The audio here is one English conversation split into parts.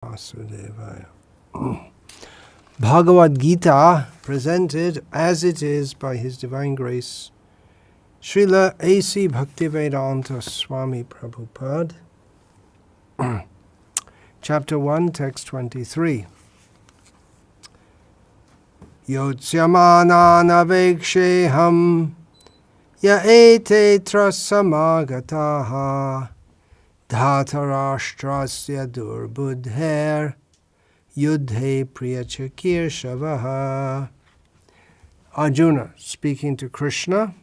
Vasudevaya. Bhagavad Gita presented as it is by His Divine Grace, Srila A.C. Bhaktivedanta Swami Prabhupada, Chapter 1, Text 23. Yotsyamana ya ete trasamagataha dhatarashtrasya durbudher yudhe priyachakir shavaha. Arjuna speaking to Krishna,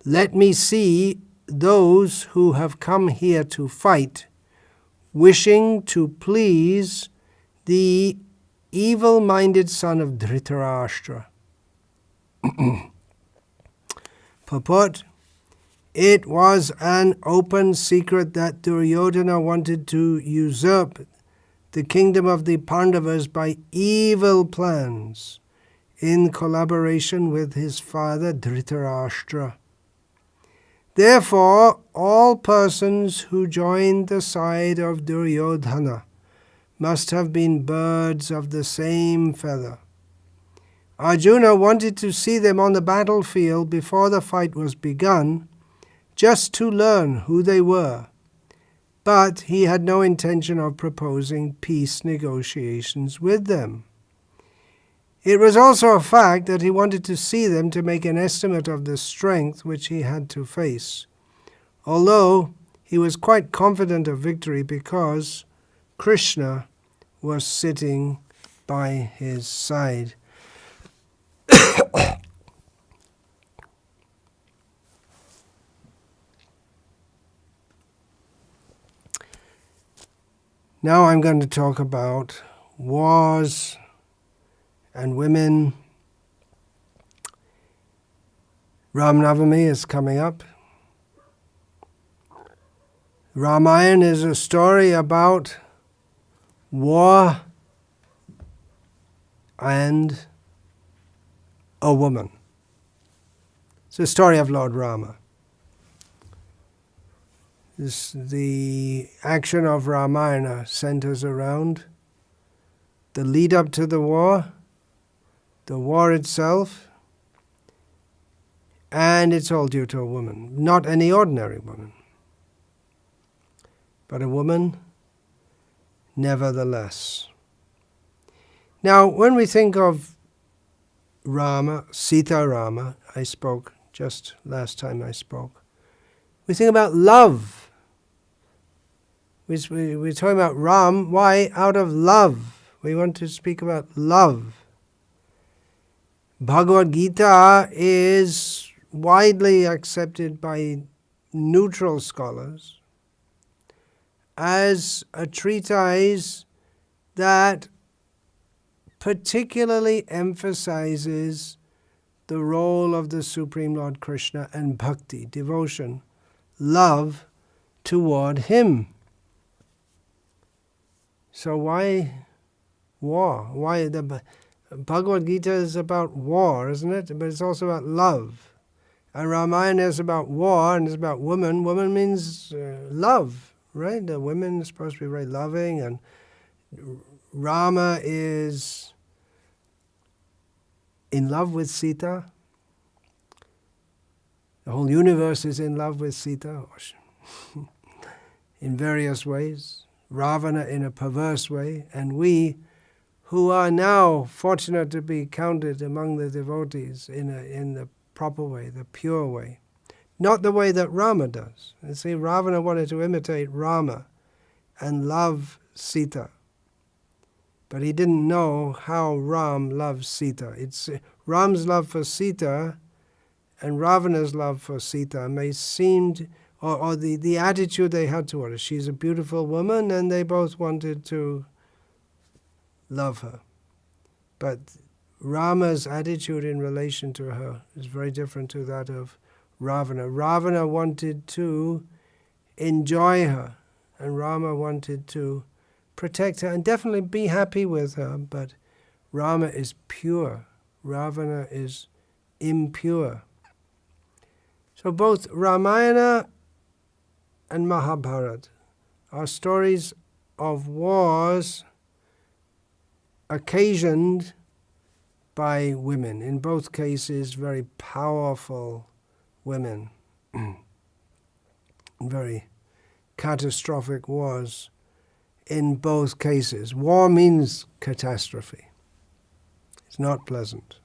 let me see those who have come here to fight, wishing to please the evil-minded son of Dhritarashtra. Purport: it was an open secret that Duryodhana wanted to usurp the kingdom of the Pandavas by evil plans in collaboration with his father Dhritarashtra. Therefore, all persons who joined the side of Duryodhana must have been birds of the same feather. Arjuna wanted to see them on the battlefield before the fight was begun, just to learn who they were, but he had no intention of proposing peace negotiations with them. It was also a fact that he wanted to see them to make an estimate of the strength which he had to face, although he was quite confident of victory because Krishna was sitting by his side. Now I'm going to talk about wars and women. Ram Navami is coming up. Ramayana is a story about war and a woman. It's a story of Lord Rama. The action of Ramayana centers around the lead up to the war itself, and it's all due to a woman. Not any ordinary woman, but a woman nevertheless. Now, when we think of Rama, Sita Rama, I spoke just last time I spoke, we think about love. We're talking about Ram. Why? Out of love. We want to speak about love. Bhagavad Gita is widely accepted by neutral scholars as a treatise that particularly emphasizes the role of the Supreme Lord Krishna and bhakti, devotion, love toward Him. So why war? Why the Bhagavad Gita is about war, isn't it? But it's also about love. And Ramayana is about war and it's about woman. Woman means love, right? The women are supposed to be very loving, and Rama is in love with Sita. The whole universe is in love with Sita in various ways. Ravana in a perverse way, and we who are now fortunate to be counted among the devotees in the proper way, the pure way. Not the way that Rama does. You see, Ravana wanted to imitate Rama and love Sita, but he didn't know how Ram loves Sita. It's Ram's love for Sita and Ravana's love for Sita may seem, or the attitude they had toward her. She's a beautiful woman, and they both wanted to love her. But Rama's attitude in relation to her is very different to that of Ravana. Ravana wanted to enjoy her, and Rama wanted to protect her and definitely be happy with her, but Rama is pure. Ravana is impure. So both Ramayana and Mahabharata are stories of wars occasioned by women. In both cases, very powerful women. Very catastrophic wars in both cases. War means catastrophe. It's not pleasant.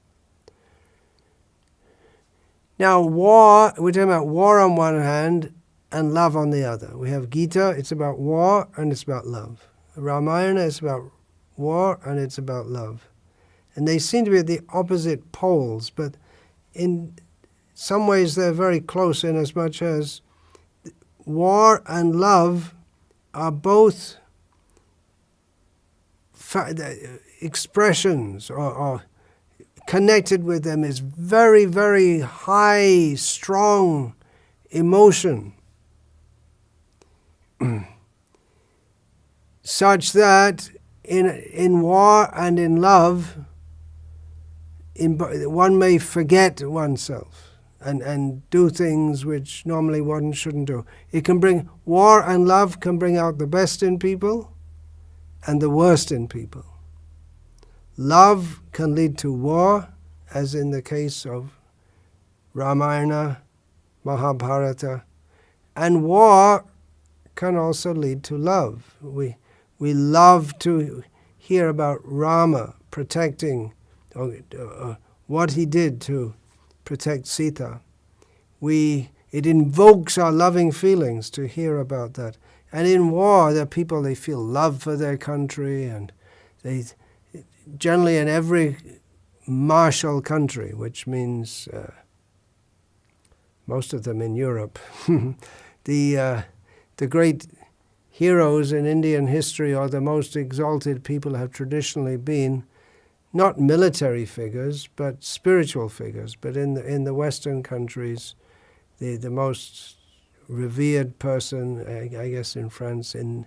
Now, war, we're talking about war on one hand and love on the other. We have Gita, it's about war and it's about love. Ramayana is about war and it's about love. And they seem to be at the opposite poles, but in some ways they're very close in as much as war and love are both expressions or connected with them is very, very high, strong emotion, such that in war and in love, one may forget oneself and do things which normally one shouldn't do. War and love can bring out the best in people and the worst in people. Love can lead to war, as in the case of Ramayana, Mahabharata, and war can also lead to love. We love to hear about Rama protecting, what he did to protect Sita. It invokes our loving feelings to hear about that. And in war, there are people, they feel love for their country, and they generally in every martial country, which means most of them in Europe, the great heroes in Indian history or the most exalted people have traditionally been not military figures, but spiritual figures. But in the Western countries, the most revered person, I guess in France, in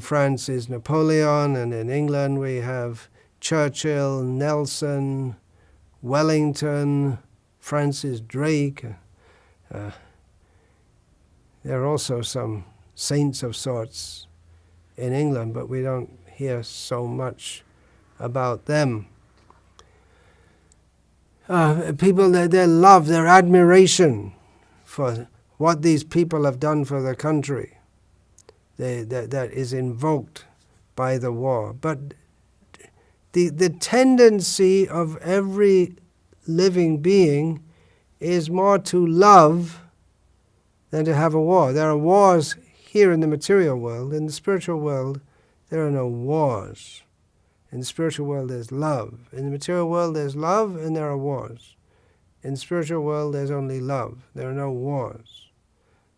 France is Napoleon, and in England we have Churchill, Nelson, Wellington, Francis Drake. There are also some saints of sorts in England, but we don't hear so much about them. People, their love, their admiration for what these people have done for the country, that is invoked by the war. But the tendency of every living being is more to love than to have a war. There are wars here in the material world. In the spiritual world, there are no wars. In the spiritual world, there's love. In the material world, there's love and there are wars. In the spiritual world, there's only love. There are no wars.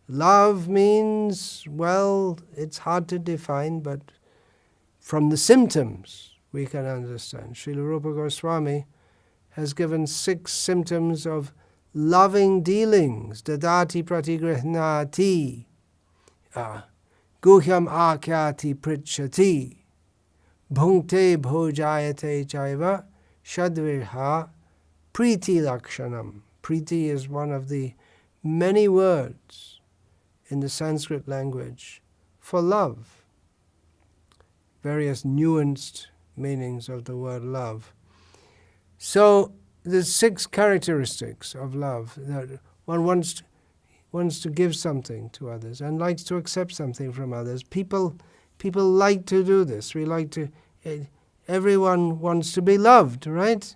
Love means, well, it's hard to define, but from the symptoms we can understand. Srila Rupa Goswami has given 6 symptoms of loving dealings. Dadati pratigrihnati, guhyam akyati pritchati, bhunkte bhojayate chaiva, shadvirha priti lakshanam. Priti is one of the many words in the Sanskrit language for love. Various nuanced meanings of the word love. So there's 6 characteristics of love, that one wants to give something to others and likes to accept something from others. People like to do this. Everyone wants to be loved, right?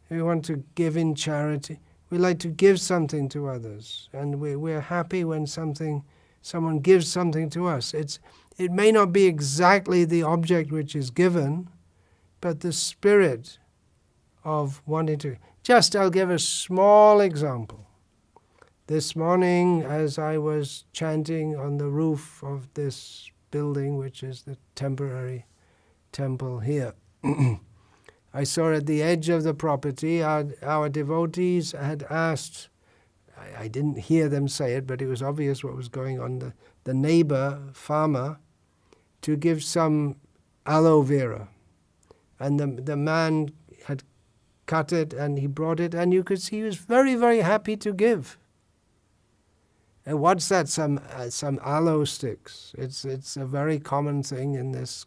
We want to give in charity. We like to give something to others, and we're happy when someone gives something to us. It may not be exactly the object which is given, but the spirit of wanting to. I'll give a small example. This morning, as I was chanting on the roof of this building, which is the temporary temple here, I saw at the edge of the property, our devotees had asked, I didn't hear them say it, but it was obvious what was going on, the neighbor farmer, to give some aloe vera. And the man had cut it and he brought it, and you could see he was very, very happy to give. And what's that? Some aloe sticks. It's a very common thing in this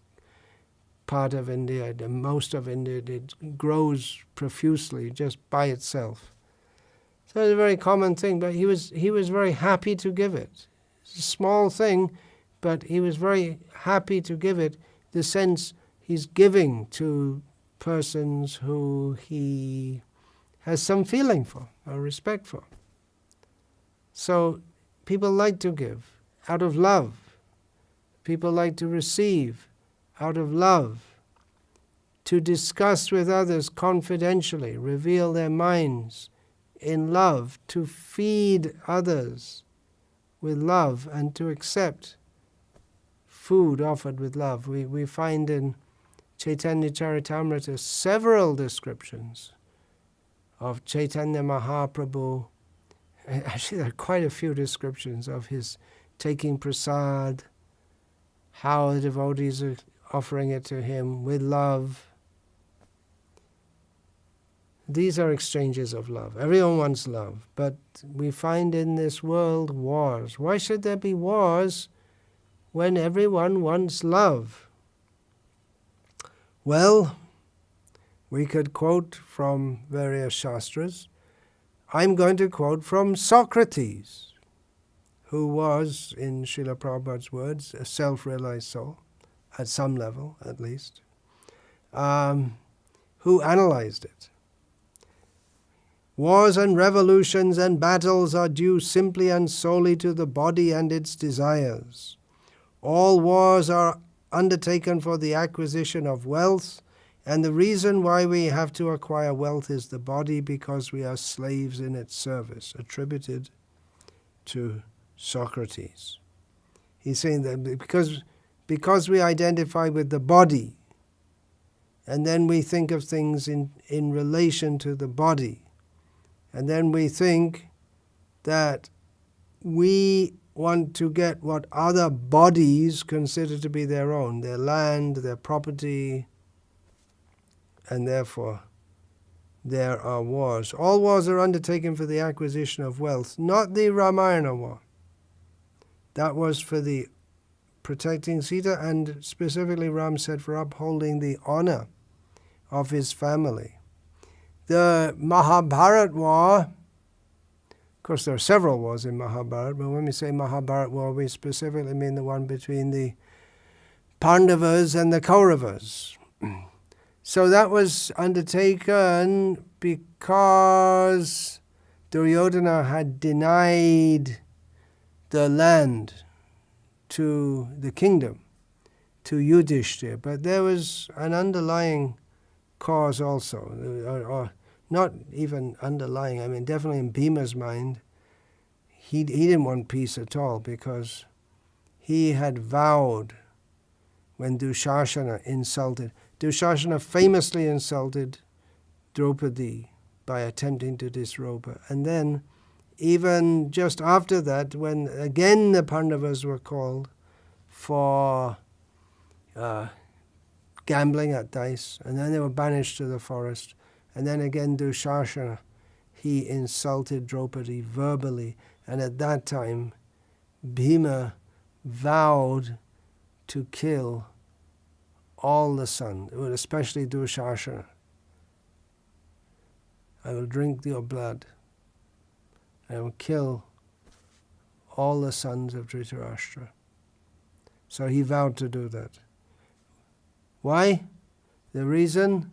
part of India. Most of India, it grows profusely just by itself. So it's a very common thing, but he was very happy to give it. It's a small thing, but he was very happy to give it. The sense he's giving to persons who he has some feeling for or respect for. So people like to give out of love. People like to receive out of love. To discuss with others confidentially, reveal their minds in love, to feed others with love, and to accept food offered with love. We find in Chaitanya Charitamrita several descriptions of Chaitanya Mahaprabhu. Actually, there are quite a few descriptions of his taking prasad, how the devotees are offering it to him with love. These are exchanges of love. Everyone wants love, but we find in this world wars. Why should there be wars when everyone wants love? Well, we could quote from various shastras. I'm going to quote from Socrates, who was, in Srila Prabhupada's words, a self-realized soul, at some level at least, who analyzed it. Wars and revolutions and battles are due simply and solely to the body and its desires. All wars are undertaken for the acquisition of wealth, and the reason why we have to acquire wealth is the body, because we are slaves in its service, attributed to Socrates. He's saying that because we identify with the body, and then we think of things in relation to the body, and then we think that we want to get what other bodies consider to be their own, their land, their property, and therefore there are wars. All wars are undertaken for the acquisition of wealth, not the Ramayana war. That was for the protecting Sita, and specifically Ram said for upholding the honor of his family. The Mahabharat war, of course there are several wars in Mahabharat, but when we say Mahabharat war, we specifically mean the one between the Pandavas and the Kauravas. So that was undertaken because Duryodhana had denied the land to the kingdom, to Yudhishthira. But there was an underlying cause also, or not even underlying, I mean definitely in Bhima's mind, he didn't want peace at all, because he had vowed when Dushasana famously insulted Draupadi by attempting to disrobe her. And then even just after that, when again the Pandavas were called for gambling at dice, and then they were banished to the forest, and then again Dushasana, he insulted Draupadi verbally, and at that time Bhima vowed to kill all the sons, especially Dushasana. I will drink your blood. I will kill all the sons of Dhritarashtra. So he vowed to do that. Why? The reason?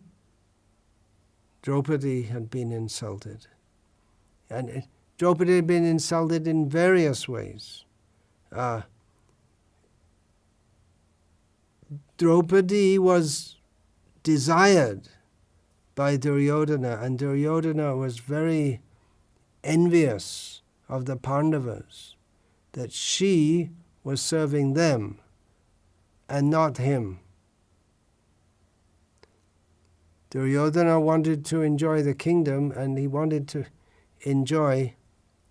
Draupadi had been insulted. And Draupadi had been insulted in various ways. Draupadi was desired by Duryodhana, and Duryodhana was very envious of the Pandavas, that she was serving them and not him. Duryodhana wanted to enjoy the kingdom, and he wanted to enjoy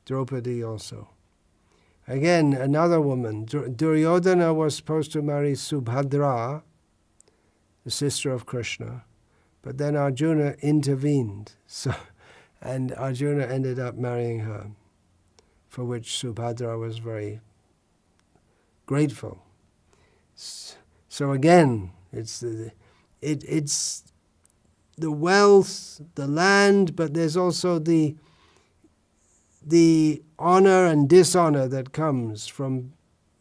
Draupadi also. Again, another woman. Duryodhana was supposed to marry Subhadra, the sister of Krishna, but then Arjuna intervened, and Arjuna ended up marrying her. for which Subhadra was very grateful. So again, it's the wealth, the land, but there's also the honor and dishonor that comes from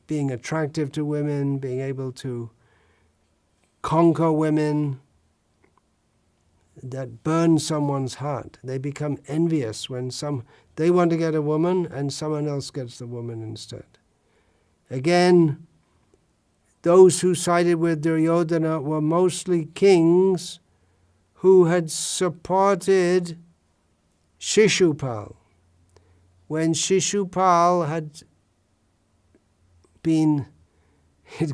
being attractive to women, being able to conquer women, that burn someone's heart. They become envious when they want to get a woman and someone else gets the woman instead. Again, those who sided with Duryodhana were mostly kings who had supported Shishupal. When Shishupal had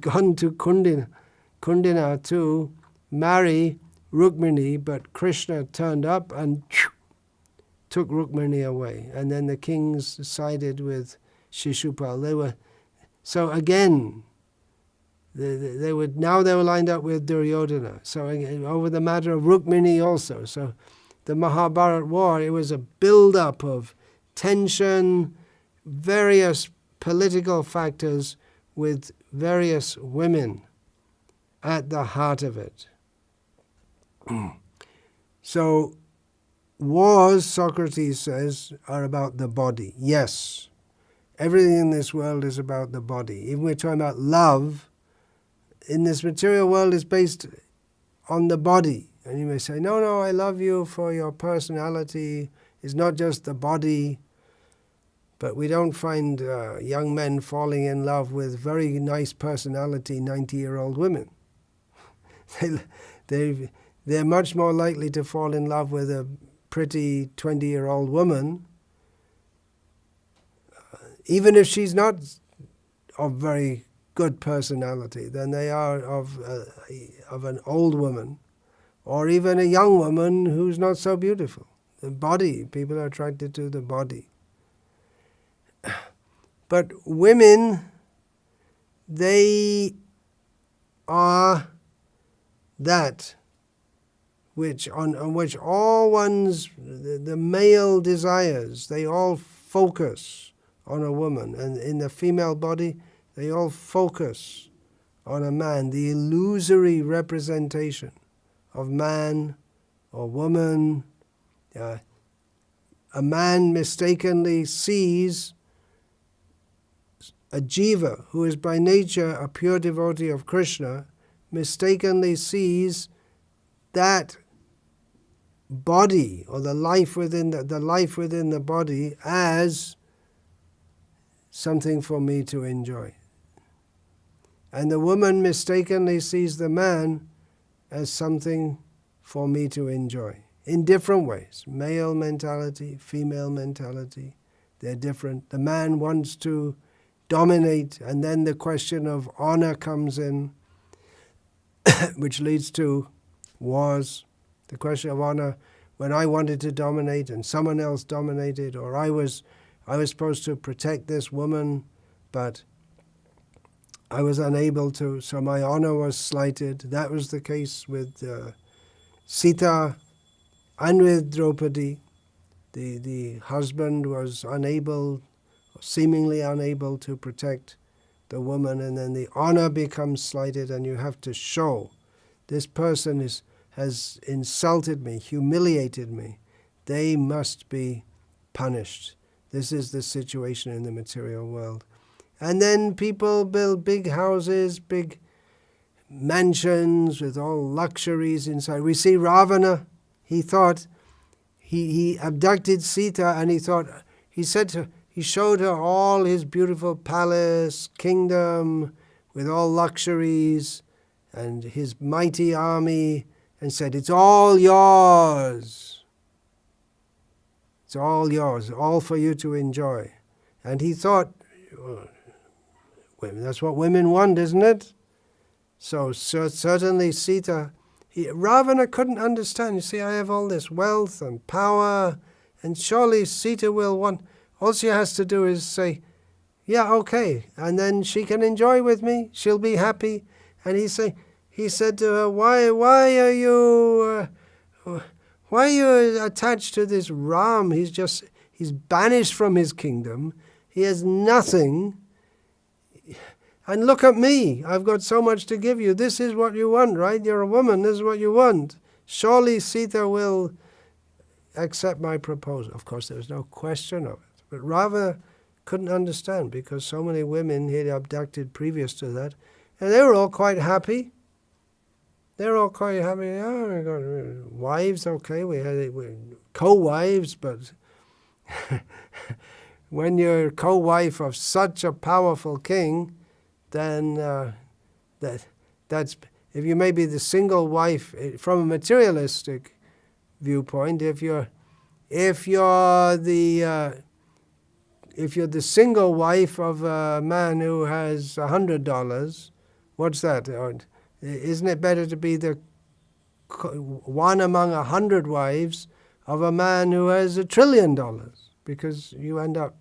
gone to Kundina to marry Rukmini, but Krishna turned up and took Rukmini away. And then the kings sided with Shishupal. So again, they were lined up with Duryodhana. So over the matter of Rukmini also. So the Mahabharata war, it was a build-up of tension, various political factors with various women at the heart of it. So wars, Socrates says, are about the body. Yes, everything in this world is about the body. Even we're talking about love, in this material world is based on the body. And you may say, no, I love you for your personality. It's not just the body. But we don't find young men falling in love with very nice personality 90-year-old women. They're much more likely to fall in love with a pretty 20-year-old woman, even if she's not of very good personality, than they are of an old woman, or even a young woman who's not so beautiful. The body, people are attracted to the body. But women, they are that on which all the male desires, they all focus on a woman. And in the female body, they all focus on a man. The illusory representation of man or woman. A man mistakenly sees a jiva, who is by nature a pure devotee of Krishna, mistakenly sees that body, or the life within the body, as something for me to enjoy. And the woman mistakenly sees the man as something for me to enjoy. In different ways. Male mentality, female mentality, they're different. The man wants to dominate, and then the question of honor comes in, which leads to wars. The question of honor, when I wanted to dominate and someone else dominated, or I was supposed to protect this woman, but I was unable to, so my honor was slighted. That was the case with Sita and with Draupadi. The husband was unable, seemingly unable to protect the woman, and then the honor becomes slighted, and you have to show this person has insulted me, humiliated me. They must be punished. This is the situation in the material world. And then people build big houses, big mansions with all luxuries inside. We see Ravana. He thought he abducted Sita, and he showed her all his beautiful palace, kingdom, with all luxuries, and his mighty army, and said, "It's all yours. It's all yours, all for you to enjoy." And he thought, that's what women want, isn't it? So certainly Sita, Ravana couldn't understand. You see, I have all this wealth and power, and surely Sita will want. All she has to do is say, yeah, okay, and then she can enjoy with me. She'll be happy. And he said to her, why are you attached to this Ram? He's banished from his kingdom. He has nothing. And look at me. I've got so much to give you. This is what you want, right? You're a woman. This is what you want. Surely Sita will accept my proposal. Of course, there was no question of it. But Ravana couldn't understand because so many women he had abducted previous to that. And they were all quite happy. They were all quite happy. Oh, we got wives, okay. We had co-wives, but when you're co-wife of such a powerful king, then that's if you may be the single wife from a materialistic viewpoint. If you're the single wife of a man who has $100, what's that? Isn't it better to be the one among 100 wives of a man who has $1 trillion? Because you end up,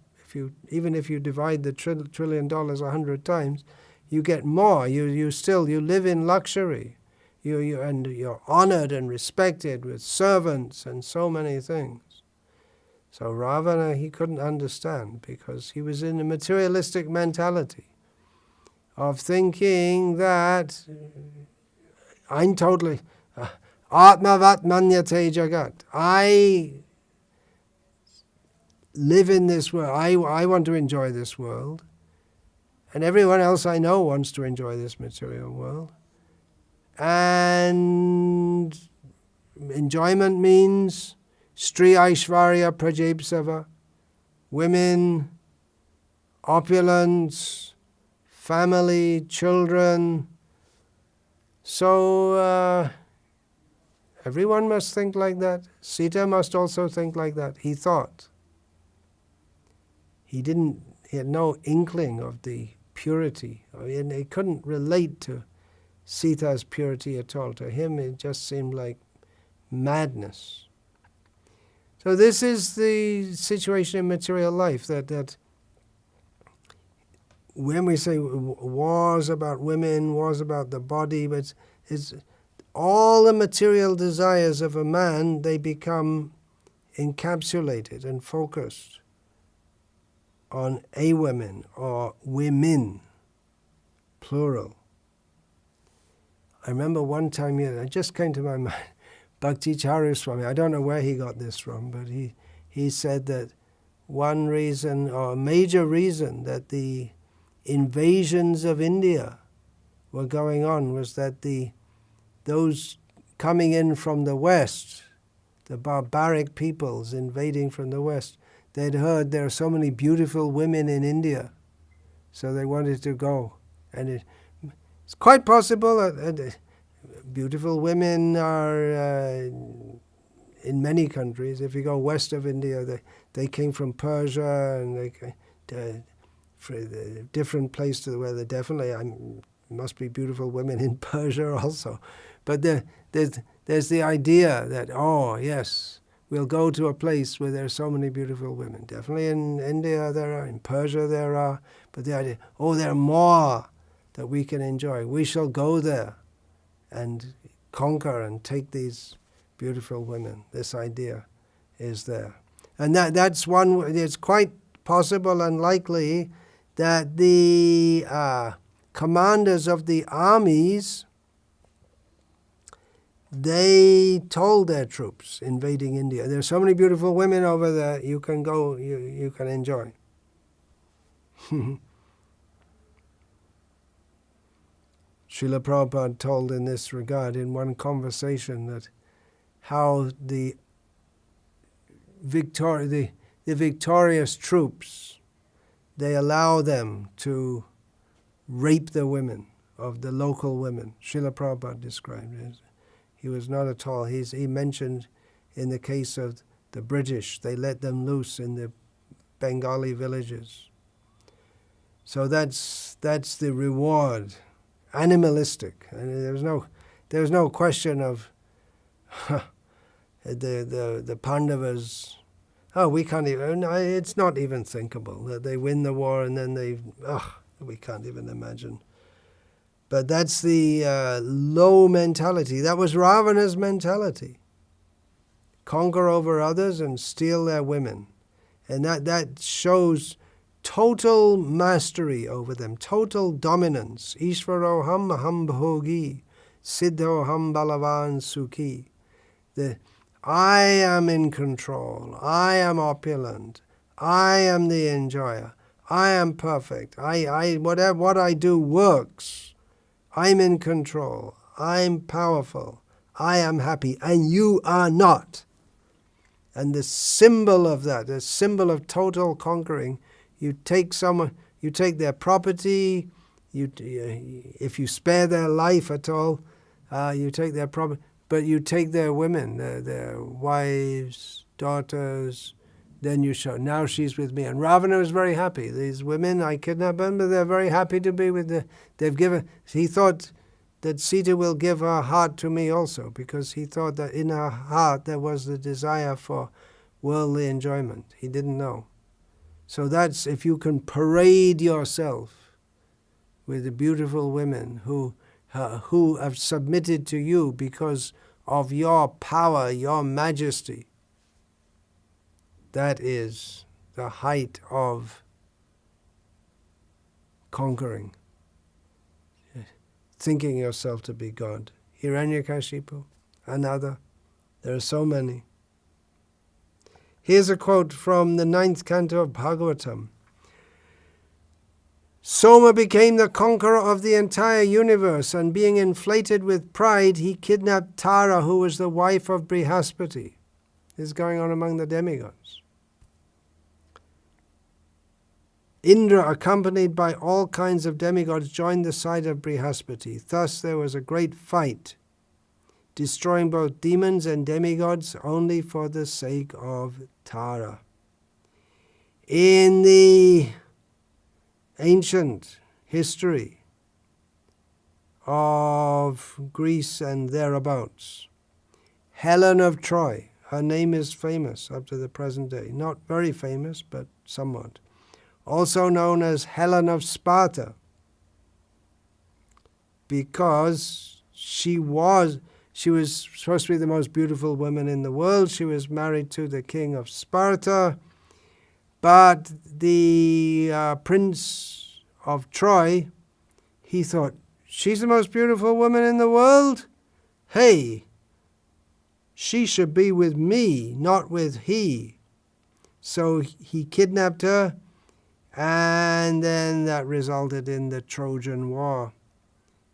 even if you divide the $1 trillion 100 times, you get more. You live in luxury. And you're honored and respected with servants and so many things. So Ravana, he couldn't understand because he was in a materialistic mentality of thinking that I'm totally Atmavat Manyate Jagat. I live in this world. I want to enjoy this world. And everyone else I know wants to enjoy this material world. And enjoyment means Stri Aishvarya Prajepsava, women, opulence, family, children. So everyone must think like that. Sita must also think like that. He thought. He had no inkling of the purity. He couldn't relate to Sita's purity at all. To him it just seemed like madness. So this is the situation in material life, that when we say wars about women, wars about the body, but it's all the material desires of a man, they become encapsulated and focused on a woman or women, plural. I remember one time, it just came to my mind, Bhakti Swami, I don't know where he got this from, but he said that one reason, or a major reason, that the invasions of India were going on was that those coming in from the West, the barbaric peoples invading from the West, they'd heard there are so many beautiful women in India, so they wanted to go. And it's quite possible that beautiful women are in many countries. If you go west of India, they came from Persia, and for a different place to where there definitely must be beautiful women in Persia also. But there's the idea that, oh yes, we'll go to a place where there are so many beautiful women. Definitely in India there are, in Persia there are, but the idea, oh, there are more that we can enjoy. We shall go there and conquer and take these beautiful women. This idea is there. And that's one, it's quite possible and likely that the commanders of the armies, they told their troops invading India, there's so many beautiful women over there, you can go, you can enjoy. Srila Prabhupada told in this regard in one conversation that how the victorious troops, they allow them to rape the women, of the local women. Srila Prabhupada described it. He was not at all, he mentioned in the case of the British, they let them loose in the Bengali villages. So that's the reward. Animalistic, and there was no question of the Pandavas. Oh, we can't even. It's not even thinkable that they win the war and then we can't even imagine. But that's the low mentality. That was Ravana's mentality. Conquer over others and steal their women, and that shows total mastery over them, total dominance. Ishvaroham aham bhogi, siddhoham balavan sukhi. I am in control, I am opulent, I am the enjoyer, I am perfect, what I do works, I'm in control, I'm powerful, I am happy, and you are not. And the symbol of that, the symbol of total conquering, you take their property, if you spare their life at all, you take their property, but you take their women, their wives, daughters, then you show, now she's with me. And Ravana was very happy. These women, I kidnap them, but they're very happy to be with he thought that Sita will give her heart to me also, because he thought that in her heart there was the desire for worldly enjoyment. He didn't know. So that's, if you can parade yourself with the beautiful women who have submitted to you because of your power, your majesty, that is the height of conquering, thinking yourself to be God. Hiranyakashipu, another. There are so many. Here's a quote from the 9th canto of Bhagavatam. Soma became the conqueror of the entire universe, and being inflated with pride, he kidnapped Tara, who was the wife of Brihaspati. This is going on among the demigods. Indra, accompanied by all kinds of demigods, joined the side of Brihaspati. Thus there was a great fight, destroying both demons and demigods only for the sake of Tara. In the ancient history of Greece and thereabouts, Helen of Troy, her name is famous up to the present day. Not very famous, but somewhat. Also known as Helen of Sparta, because she was supposed to be the most beautiful woman in the world. She was married to the king of Sparta, but the prince of Troy, he thought, she's the most beautiful woman in the world? Hey, she should be with me, not with he. So he kidnapped her, and then that resulted in the Trojan War,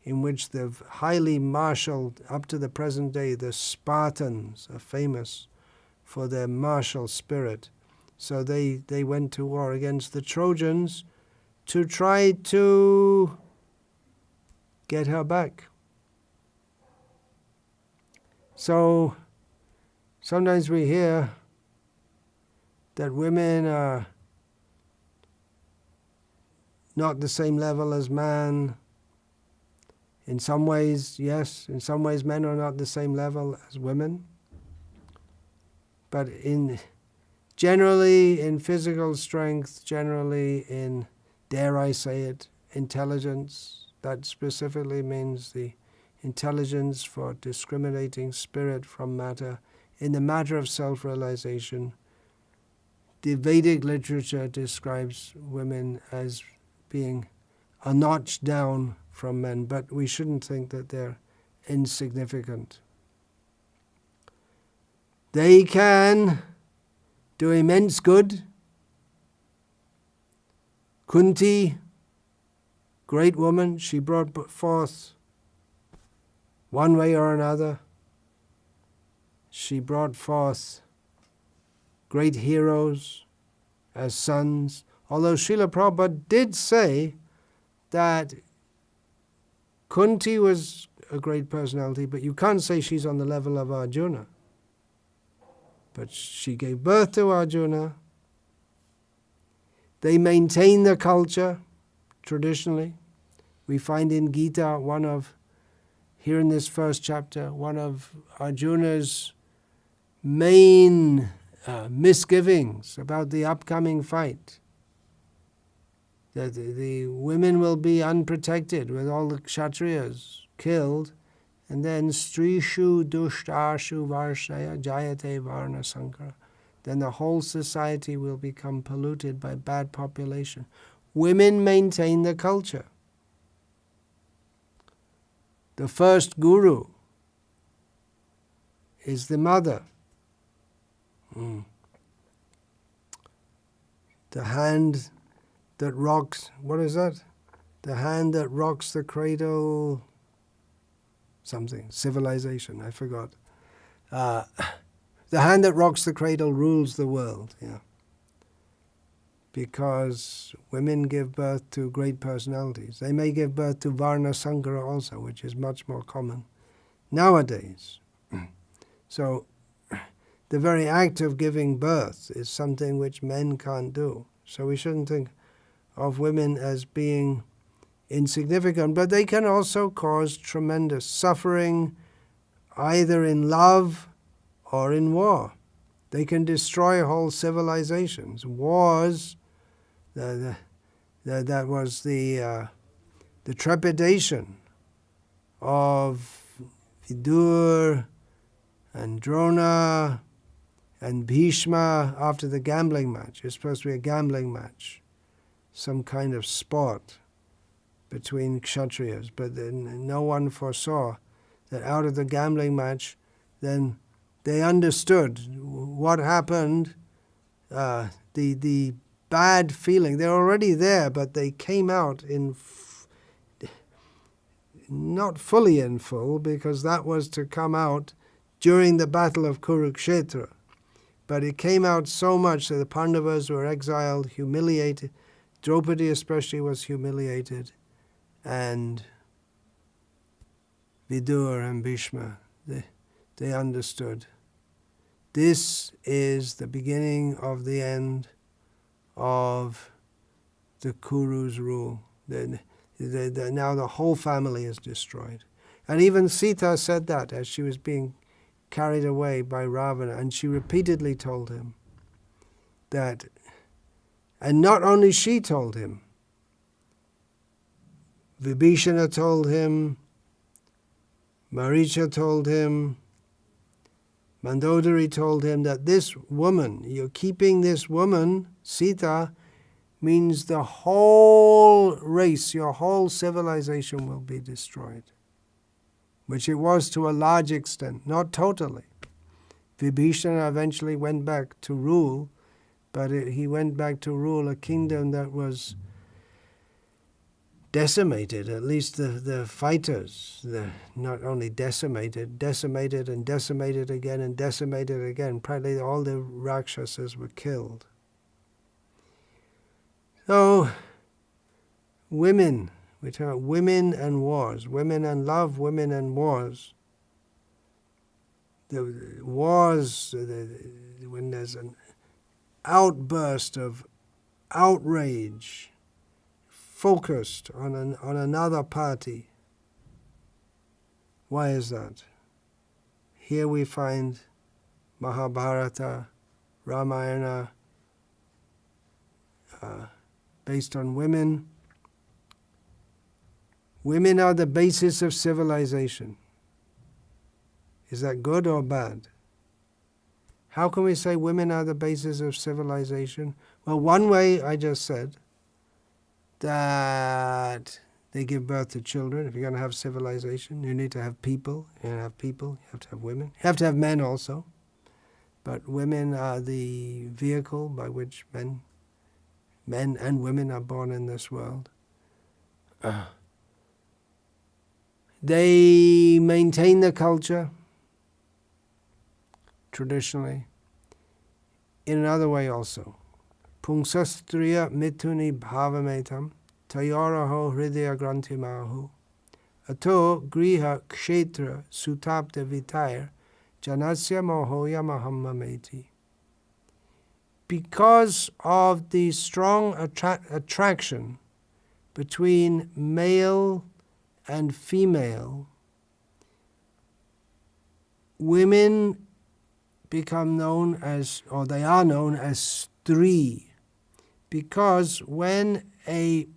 in which the highly marshaled, up to the present day, the Spartans are famous for their martial spirit. So they went to war against the Trojans to try to get her back. So sometimes we hear that women are not the same level as man. In some ways, yes. In some ways, men are not the same level as women. But generally in physical strength, generally in, dare I say it, intelligence, that specifically means the intelligence for discriminating spirit from matter. In the matter of self-realization, the Vedic literature describes women as being a notch down from men, but we shouldn't think that they're insignificant. They can do immense good. Kunti, great woman, she brought forth, one way or another, she brought forth great heroes as sons, although Srila Prabhupada did say that Kunti was a great personality, but you can't say she's on the level of Arjuna. But she gave birth to Arjuna. They maintain the culture traditionally. We find in Gita here in this first chapter, one of Arjuna's main misgivings about the upcoming fight. That the women will be unprotected with all the Kshatriyas killed, and then Strishu Dushtashu Varshaya Jayate Varna Sankara. then the whole society will become polluted by bad population. Women maintain the culture. The first guru is the mother. The hand that rocks, what is that? The hand that rocks the cradle, something, civilization, I forgot. The hand that rocks the cradle rules the world, yeah. Because women give birth to great personalities. They may give birth to Varna Sankara also, which is much more common nowadays. So the very act of giving birth is something which men can't do. So we shouldn't think of women as being insignificant, but they can also cause tremendous suffering, either in love or in war. They can destroy whole civilizations. Wars, that was the trepidation of Vidur and Drona and Bhishma after the gambling match. It's supposed to be a gambling match, some kind of sport between Kshatriyas, but then no one foresaw that out of the gambling match, then they understood what happened, the bad feeling. They're already there, but they came out in not fully in full, because that was to come out during the battle of Kurukshetra. But it came out so much that the Pandavas were exiled, humiliated. Draupadi especially was humiliated. And Vidur and Bhishma, they understood. This is the beginning of the end of the Kuru's rule. Now the whole family is destroyed. And even Sita said that as she was being carried away by Ravana, and she repeatedly told him that, and not only she told him, Vibhishana told him, Maricha told him, Mandodari told him that this woman, you're keeping this woman, Sita, means the whole race, your whole civilization will be destroyed. Which it was to a large extent, not totally. Vibhishana eventually went back to rule, but he went back to rule a kingdom that was decimated. At least the fighters, not only decimated and decimated again and decimated again. Practically all the Rakshasas were killed. So, women, we talk about women and wars, women and love, women and wars. The wars, when there's an outburst of outrage focused on another party. Why is that? Here we find Mahabharata, Ramayana, based on women. Women are the basis of civilization. Is that good or bad? How can we say women are the basis of civilization? Well, one way I just said, that they give birth to children. If you're going to have civilization, you need to have people. You're going to have people, you have to have women. You have to have men also. But women are the vehicle by which men and women are born in this world. They maintain the culture, traditionally, in another way also. Pungsastriya mituni bhavametam tayoraho hridaya grantimahu ato griha kshetra sutapta vitair janasya mohoya mahammameti. Because of the strong attraction between male and female, women become known as, or they are known as Stri, because when a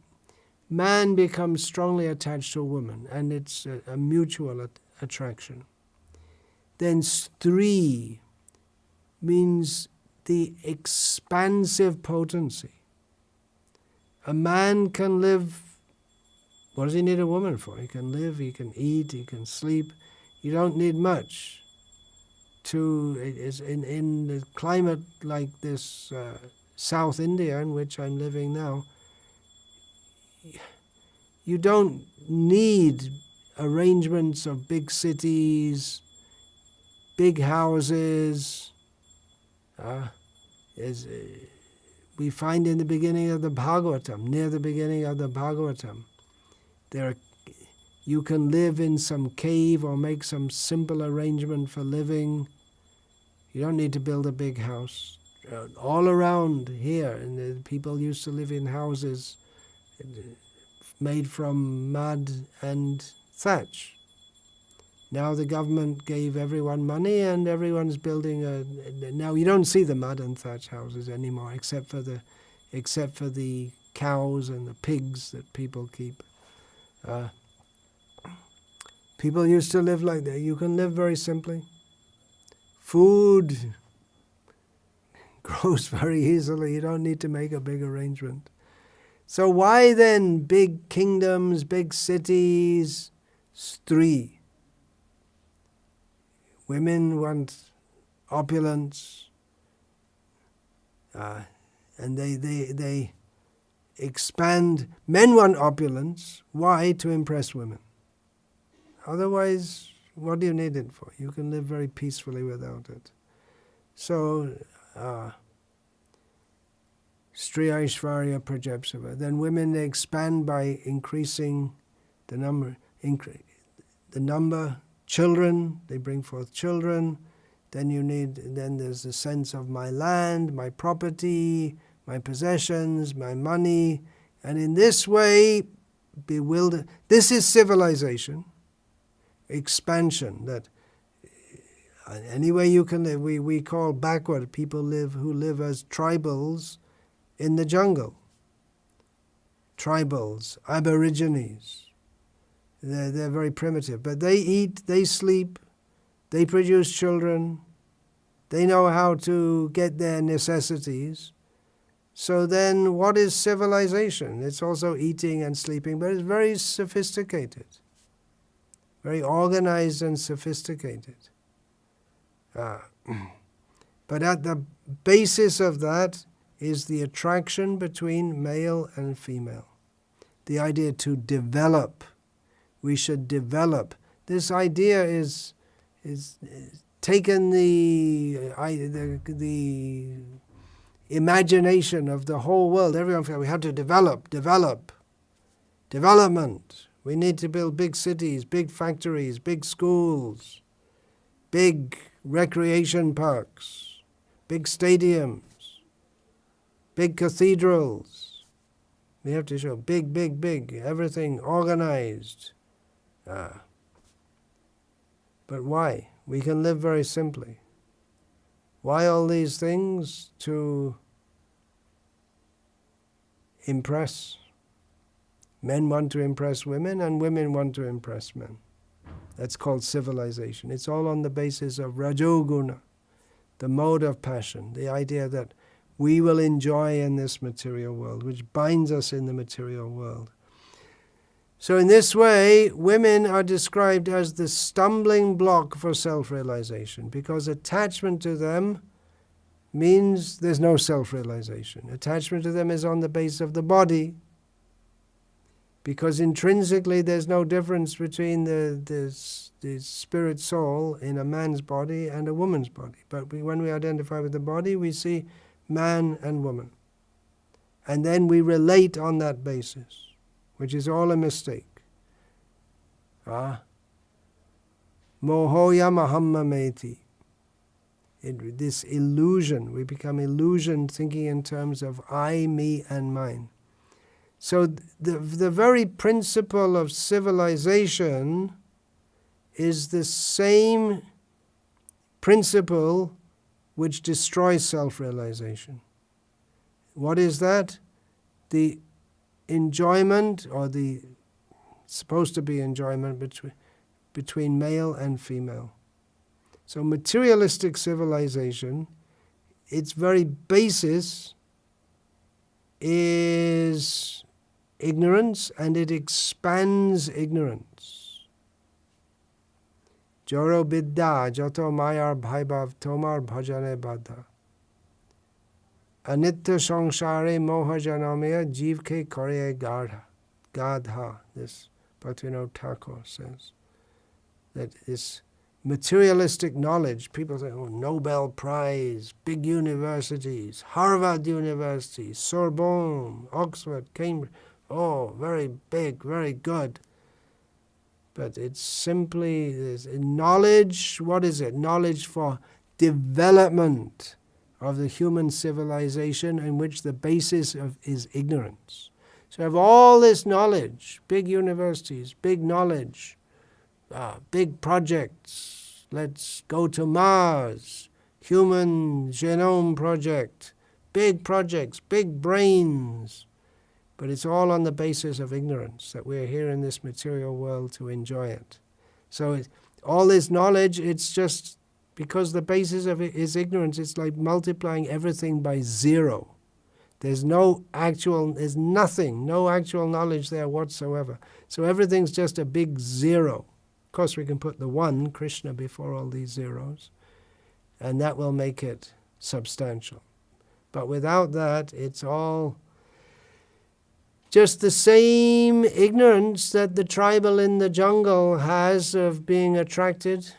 man becomes strongly attached to a woman, and it's a mutual attraction, then Stri means the expansive potency. A man can live. What does he need a woman for? He can live, he can eat, he can sleep. You don't need much. In the climate like this South India in which I'm living now, you don't need arrangements of big cities, big houses. We find in the beginning of the Bhagavatam, near the beginning of the Bhagavatam, you can live in some cave or make some simple arrangement for living. You don't need to build a big house. All around here, and people used to live in houses made from mud and thatch. Now the government gave everyone money and everyone's building now you don't see the mud and thatch houses anymore except for the cows and the pigs that people keep. People used to live like that. You can live very simply. Food grows very easily. You don't need to make a big arrangement. So why then big kingdoms, big cities? Three. Women want opulence, and they expand. Men want opulence. Why? To impress women. Otherwise, what do you need it for? You can live very peacefully without it. So, Stri Aishvarya Prajapsava. Then women, they expand by increasing the number. Children, they bring forth children. Then there's a sense of my land, my property, my possessions, my money. And in this way, bewilder. This is civilization. Expansion, that any way you can live. We call backward people who live as tribals in the jungle. Tribals, aborigines. They're very primitive, but they eat, they sleep, they produce children, they know how to get their necessities. So then what is civilization? It's also eating and sleeping, but it's very sophisticated. Very organized and sophisticated. But at the basis of that is the attraction between male and female. The idea to develop. We should develop. This idea is taken the imagination of the whole world. Everyone feels we have to development. We need to build big cities, big factories, big schools, big recreation parks, big stadiums, big cathedrals. We have to show big, everything organized. But why? We can live very simply. Why all these things? To impress. Men want to impress women, and women want to impress men. That's called civilization. It's all on the basis of rajoguna, the mode of passion, the idea that we will enjoy in this material world, which binds us in the material world. So in this way, women are described as the stumbling block for self-realization, because attachment to them means there's no self-realization. Attachment to them is on the basis of the body, because intrinsically there's no difference between the spirit soul in a man's body and a woman's body. But when we identify with the body, we see man and woman. And then we relate on that basis, which is all a mistake. Mohoya mahammameti. This illusion, we become illusioned thinking in terms of I, me, and mine. So the very principle of civilization is the same principle which destroys self-realization. What is that? The enjoyment, or the supposed to be enjoyment between male and female. So materialistic civilization its very basis is ignorance, and it expands ignorance. Joro bidda joto mayar bhaibhav tomar bhajane baddha. Anitya samsare moha janamaya jeev ke kare gadha. This Bhaktivinoda Thakur says that this materialistic knowledge, people say, oh, Nobel Prize, big universities, Harvard University, Sorbonne, Oxford, Cambridge, oh, very big, very good. But it's simply this knowledge. What is it? Knowledge for development of the human civilization, in which the basis of is ignorance. So you have all this knowledge, big universities, big knowledge, big projects. Let's go to Mars, human genome project, big projects, big brains. But it's all on the basis of ignorance, that we're here in this material world to enjoy it. So all this knowledge, it's just because the basis of it is ignorance. It's like multiplying everything by zero. There's no actual knowledge there whatsoever. So everything's just a big zero. Of course, we can put the one, Krishna, before all these zeros, and that will make it substantial. But without that, it's all just the same ignorance that the tribal in the jungle has of being attracted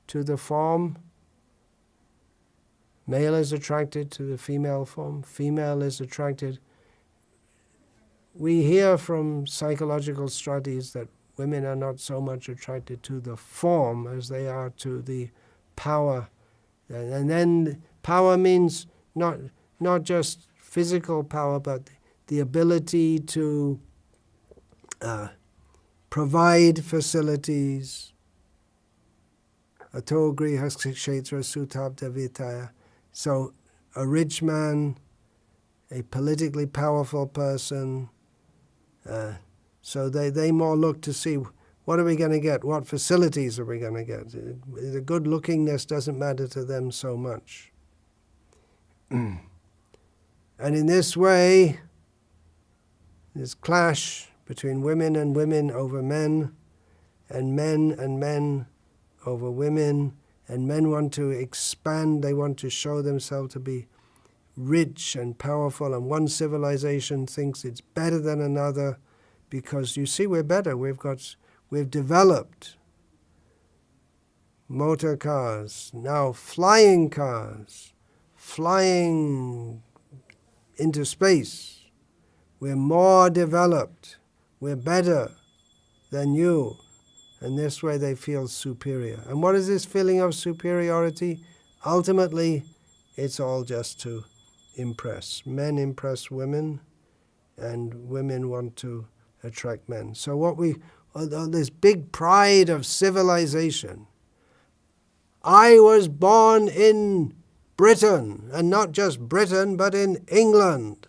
to the form. Male is attracted to the female form. Female is attracted. We hear from psychological studies that women are not so much attracted to the form as they are to the power. And then power means not just physical power, but the ability to provide facilities. Ato griha kshetra sutabda vitaya. So a rich man, a politically powerful person, so they more look to see, what are we going to get? What facilities are we going to get? The good-lookingness doesn't matter to them so much. And in this way, this clash between women and women over men and men over women, and men want to expand, they want to show themselves to be rich and powerful, and one civilization thinks it's better than another because, you see, we're better. We've developed motor cars, now flying cars, flying into space. We're more developed. We're better than you. And this way they feel superior. And what is this feeling of superiority? Ultimately, it's all just to impress. Men impress women, and women want to attract men. So this big pride of civilization. I was born in Britain, and not just Britain, but in England.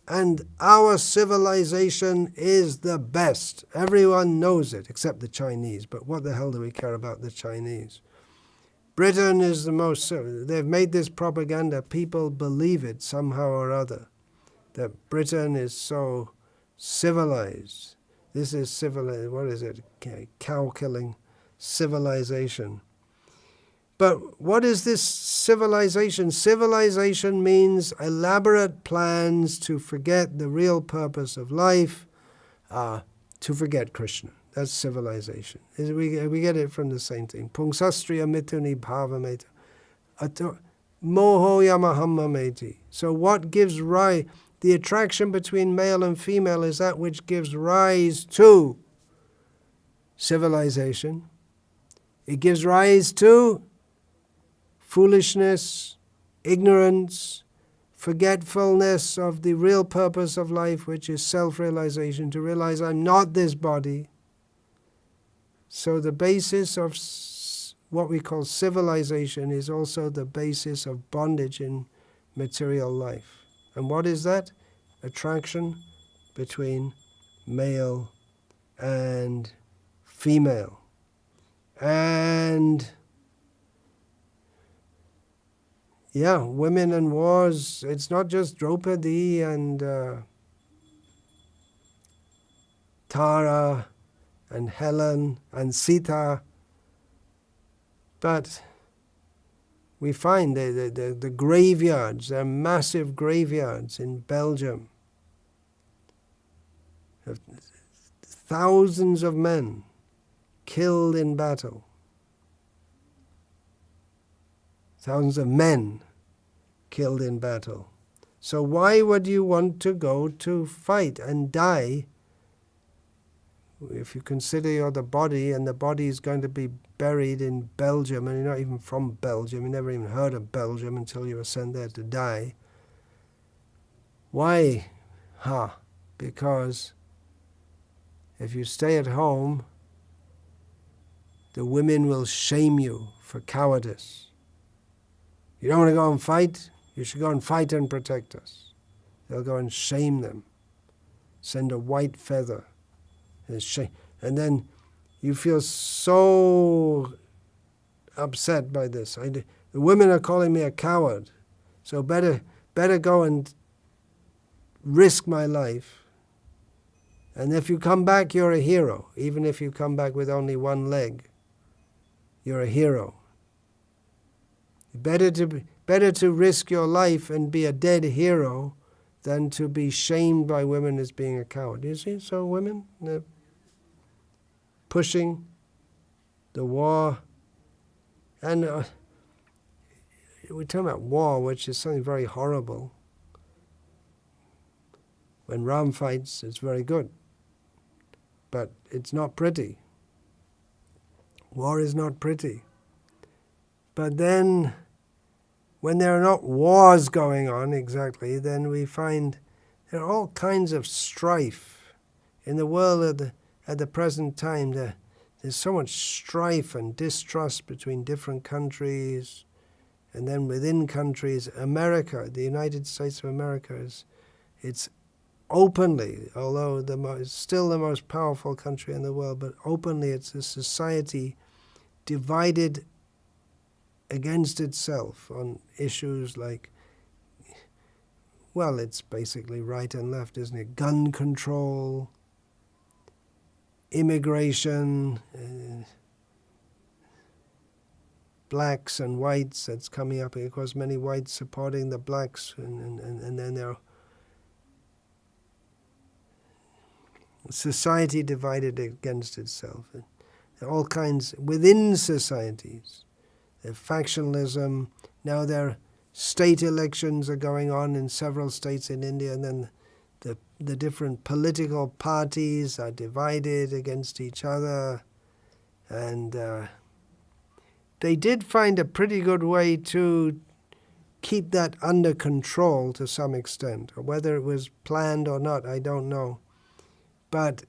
And our civilization is the best. Everyone knows it, except the Chinese. But what the hell do we care about the Chinese? Britain is the most... They've made this propaganda. People believe it somehow or other, that Britain is so civilized. This is civilized. What is it? Cow-killing civilization. But what is this civilization? Civilization means elaborate plans to forget the real purpose of life, to forget Krishna. That's civilization. We get it from the same thing. Pungsastriya mituni bhavameta. Moho yamahammameti. So what gives rise? The attraction between male and female is that which gives rise to civilization. It gives rise to foolishness, ignorance, forgetfulness of the real purpose of life, which is self-realization, to realize I'm not this body. So the basis of what we call civilization is also the basis of bondage in material life. And what is that? Attraction between male and female. And yeah, women and wars, it's not just Draupadi and Tara and Helen and Sita, but we find the graveyards, there are massive graveyards in Belgium. Thousands of men killed in battle. Thousands of men killed in battle. So why would you want to go to fight and die if you consider you're the body and the body is going to be buried in Belgium and you're not even from Belgium, you never even heard of Belgium until you were sent there to die? Why? Because if you stay at home, the women will shame you for cowardice. You don't want to go and fight? You should go and fight and protect us. They'll go and shame them. Send a white feather. And then you feel so upset by this. The women are calling me a coward, so better go and risk my life. And if you come back, you're a hero. Even if you come back with only one leg, you're a hero. Better to risk your life and be a dead hero than to be shamed by women as being a coward. You see, so women, they're pushing the war. And we're talking about war, which is something very horrible. When Ram fights, it's very good. But it's not pretty. War is not pretty. But then, when there are not wars going on exactly, then we find there are all kinds of strife. In the world at the present time, there's so much strife and distrust between different countries, and then within countries. America, the United States of America, it's openly, although it's still the most powerful country in the world, but openly it's a society divided against itself on issues like, well, it's basically right and left, isn't it? Gun control, immigration, blacks and whites, that's coming up. Of course, many whites supporting the blacks, and then there are society divided against itself. There are all kinds within societies. There's factionalism. Now there state elections are going on in several states in India, and then the different political parties are divided against each other. And they did find a pretty good way to keep that under control to some extent. Whether it was planned or not, I don't know. But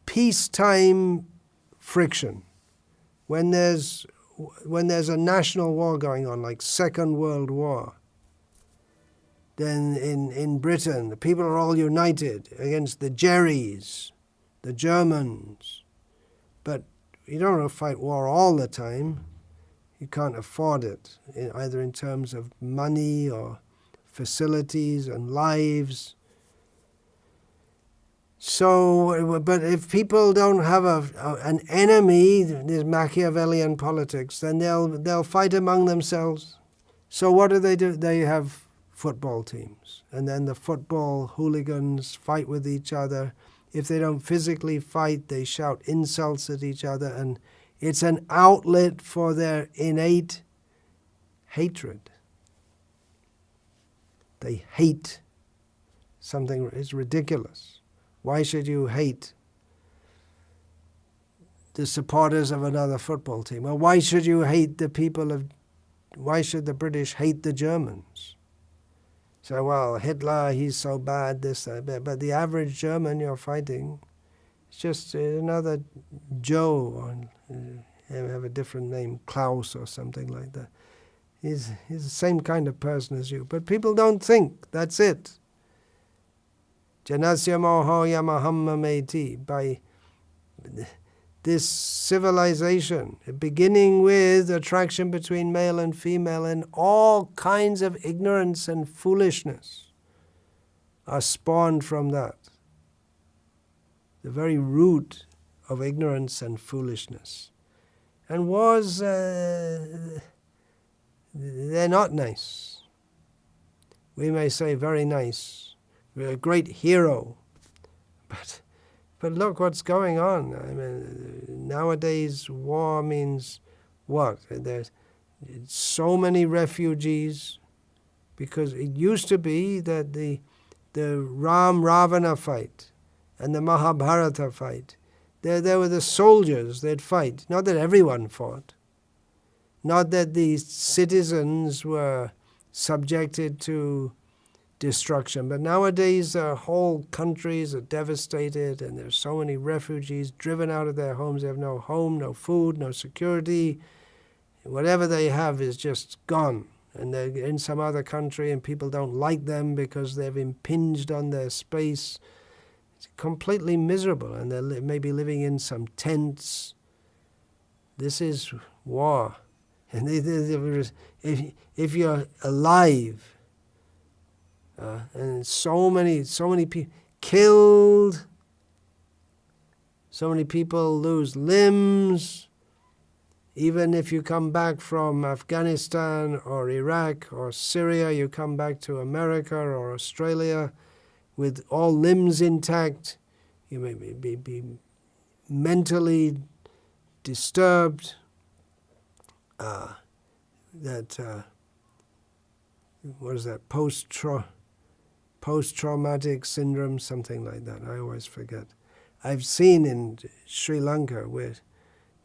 peacetime friction, when there's a national war going on, like Second World War, then in Britain, the people are all united against the Jerrys, the Germans. But you don't want to fight war all the time. You can't afford it, either in terms of money or facilities and lives. So, but if people don't have an enemy, there's Machiavellian politics, then they'll fight among themselves. So what do? They have football teams, and then the football hooligans fight with each other. If they don't physically fight, they shout insults at each other, and it's an outlet for their innate hatred. They hate something. It's ridiculous. Why should you hate the supporters of another football team? Or why should you hate why should the British hate the Germans? So, well, Hitler, he's so bad, this, that, but the average German you're fighting is just another Joe, or have a different name, Klaus or something like that. He's the same kind of person as you. But people don't think, that's it. Janasya moho yamaham mameti. this civilization, beginning with attraction between male and female, and all kinds of ignorance and foolishness are spawned from that. The very root of ignorance and foolishness. And wars, they're not nice. We may say very nice. We're a great hero. But look what's going on. I mean, nowadays war means what? There's so many refugees, because it used to be that the Ram-Ravana fight and the Mahabharata fight, there were the soldiers that fight. Not that everyone fought. Not that the citizens were subjected to destruction. But nowadays whole countries are devastated, and there's so many refugees driven out of their homes. They have no home, no food, no security. Whatever they have is just gone. And they're in some other country and people don't like them because they've impinged on their space. It's completely miserable, and they're maybe living in some tents. This is war. And if you're alive, and so many people killed, so many people lose limbs. Even if you come back from Afghanistan or Iraq or Syria, you come back to America or Australia with all limbs intact, you may be mentally disturbed, what is that, post-traumatic syndrome, something like that. I always forget. I've seen in Sri Lanka where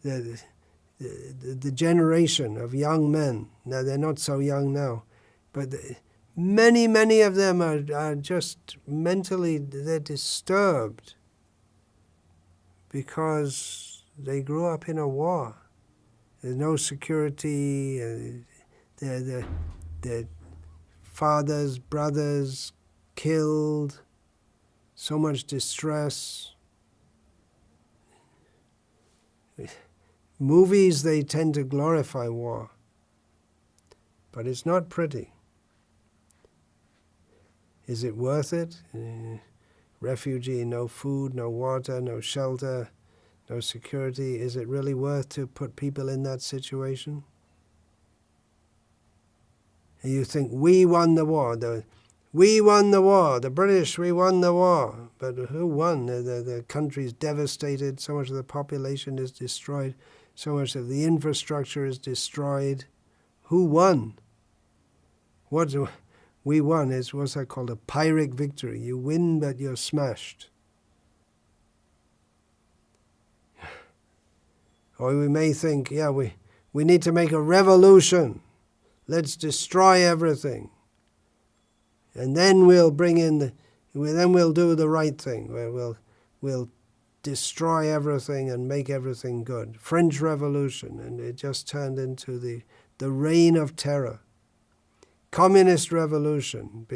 the generation of young men, now they're not so young now, but many of them are just mentally, they're disturbed because they grew up in a war. There's no security, their fathers, brothers killed, so much distress. Movies, they tend to glorify war, but it's not pretty. Is it worth it? Refugee, no food, no water, no shelter, no security. Is it really worth to put people in that situation? And you think, we won the war. We won the war. The British, we won the war. But who won? The country's devastated. So much of the population is destroyed. So much of the infrastructure is destroyed. Who won? What we won is what's that called? A Pyrrhic victory. You win, but you're smashed. Or we may think, yeah, we need to make a revolution. Let's destroy everything. And then we'll bring in then we'll do the right thing. Where we'll destroy everything and make everything good. French Revolution, and it just turned into the reign of terror. Communist Revolution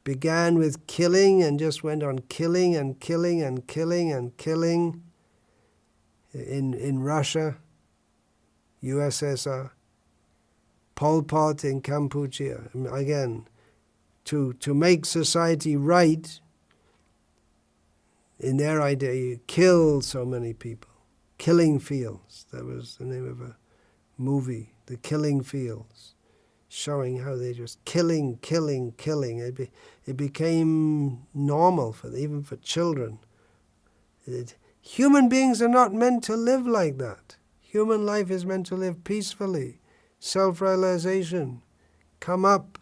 began with killing and just went on killing and killing and killing and killing in Russia, USSR. Pol Pot in Cambodia. Again, to make society right, in their idea, you kill so many people. Killing Fields, that was the name of a movie, The Killing Fields, showing how they just killing. It became normal even for children. Human beings are not meant to live like that. Human life is meant to live peacefully. Self-realization, come up,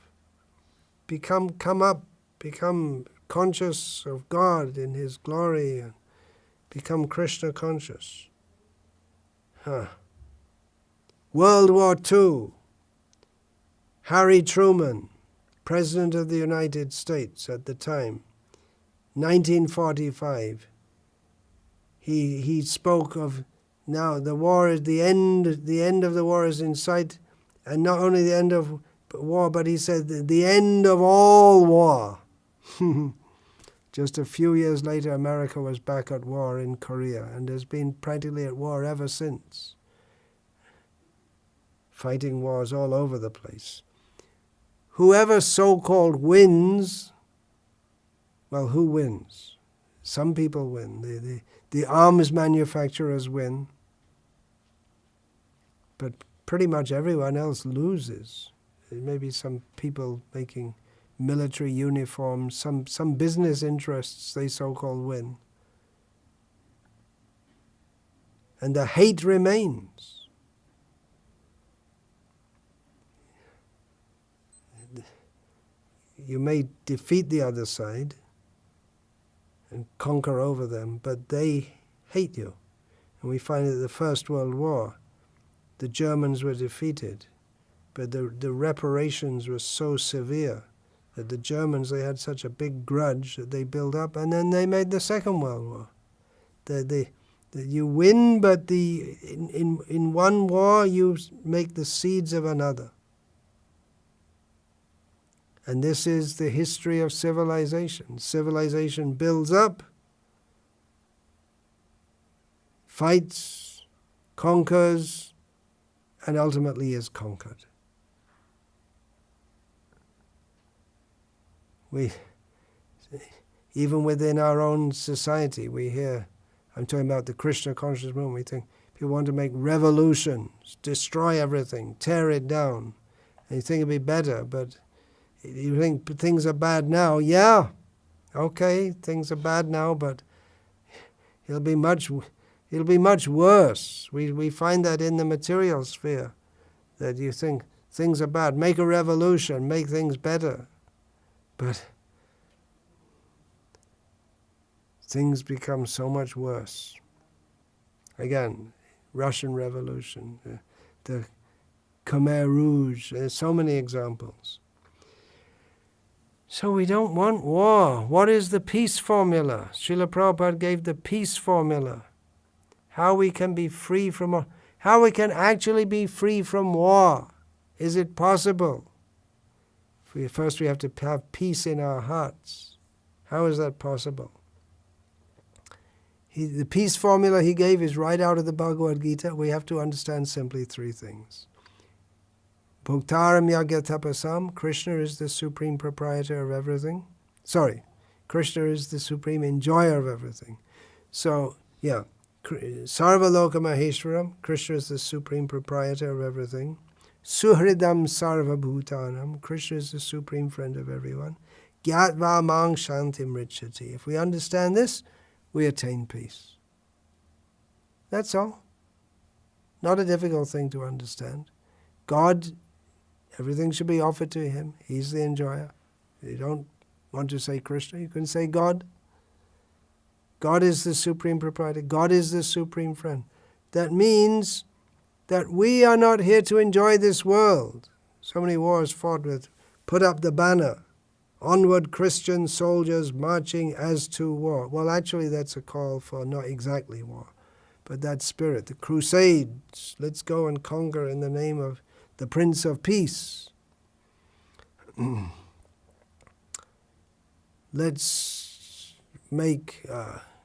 become conscious of God in His glory, and become Krishna conscious. World War II, Harry Truman, President of the United States at the time, 1945, he spoke of, now the war is the end of the war is in sight, and not only the end of war, but he said the end of all war. Just a few years later, America was back at war in Korea, and has been practically at war ever since. Fighting wars all over the place. Whoever so-called wins, well, who wins? Some people win. The arms manufacturers win. But pretty much everyone else loses. There may be some people making military uniforms, some business interests, they so-called win. And the hate remains. You may defeat the other side and conquer over them, but they hate you. And we find that the First World War, the Germans were defeated, but the reparations were so severe that the Germans, they had such a big grudge that they built up, and then they made the Second World War. You win, but in one war you make the seeds of another. And this is the history of civilization. Civilization builds up, fights, conquers, and ultimately is conquered. Even within our own society, we hear, I'm talking about the Krishna conscious movement, we think people want to make revolutions, destroy everything, tear it down. And you think it'd be better, but you think things are bad now. Yeah, okay, things are bad now, but it'll be much worse. We find that in the material sphere, that you think things are bad, make a revolution, make things better. But things become so much worse. Again, Russian Revolution, the Khmer Rouge, there's so many examples. So we don't want war. What is the peace formula? Srila Prabhupada gave the peace formula. How we can be free from war. How we can actually be free from war. Is it possible? First we have to have peace in our hearts. How is that possible? The peace formula he gave is right out of the Bhagavad Gita. We have to understand simply three things. Bhuktaram yagya tapasam, Krishna is the supreme proprietor of everything. Krishna is the supreme enjoyer of everything. So, yeah, Sarva Loka Maheshwaram, Krishna is the supreme proprietor of everything. Suhridam Sarva Bhutanam, Krishna is the supreme friend of everyone. Gyatva Mang Shantim Richati. If we understand this, we attain peace. That's all. Not a difficult thing to understand. God, everything should be offered to Him. He's the enjoyer. You don't want to say Krishna, you can say God. God is the supreme proprietor. God is the supreme friend. That means that we are not here to enjoy this world. So many wars fought with, put up the banner, onward Christian soldiers marching as to war. Well, actually that's a call for not exactly war, but that spirit, the crusades, let's go and conquer in the name of the Prince of Peace. Let's make